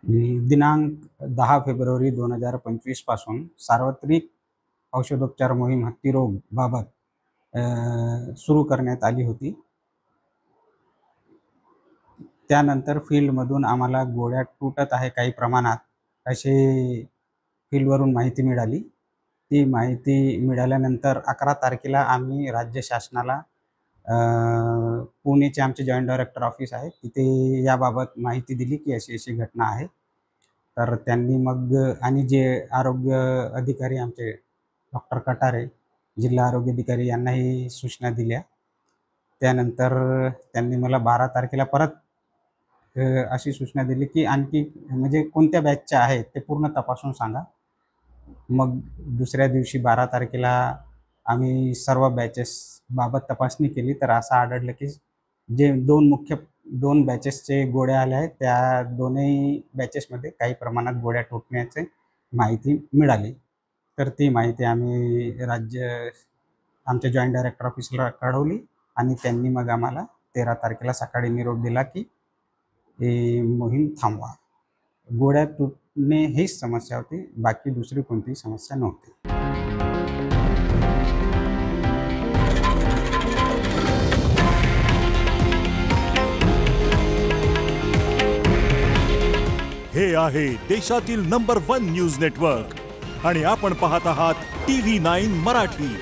दिनांक 10 फेब्रुवारी 2025 पासून सार्वत्रिक औषधोपचार मोहीम हत्तीरोग बाबत सुरू करण्यात आली होती. त्यानंतर फील्डमधून आम्हाला गोळ्या तुटत आहे काही प्रमाणात, अशी फील्डवरून माहिती मिळाली. ती माहिती मिळाल्यानंतर 11 तारखेला आम्ही राज्य शासनाला पुणेचे आमचे जॉइंट डायरेक्टर ऑफिस आहे, तिथे याबाबत माहिती दिली, की अशी-अशी घटना आहे. तर त्यांनी मग आणि जे आरोग्य अधिकारी आमचे डॉक्टर कटारे, जिल्हा आरोग्य अधिकारी यांनाही सूचना दिल्या. त्यानंतर त्यांनी मला 12 तारखेला परत अशी सूचना दिली, की आणखी म्हणजे कोणत्या बॅचच्या आहेत ते पूर्ण तपासून सांगा. मग दुसऱ्या दिवशी 12 तारखेला आम्ही सर्व बॅचेसबाबत तपासणी केली, तर असं आढळलं, की जे 2 बॅचेसचे गोळ्या आल्या आहेत, त्या दोन्ही बॅचेसमध्ये काही प्रमाणात गोळ्या तुटण्याची माहिती मिळाली. तर ती माहिती आम्ही आमच्या जॉइंट डायरेक्टर ऑफिसला कळवली आणि त्यांनी मग आम्हाला 13 तारखेला सकाळी निरोप दिला, की ही मोहीम थांबवा. गोळ्या तुटणे हीच समस्या होती, बाकी दुसरी कोणतीही समस्या नव्हती. हे आहे देशातील नंबर 1 न्यूज नेटवर्क आणि आपण पाहत आहात TV9 मराठी.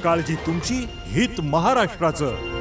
काळजी तुमची, हित महाराष्ट्राचं.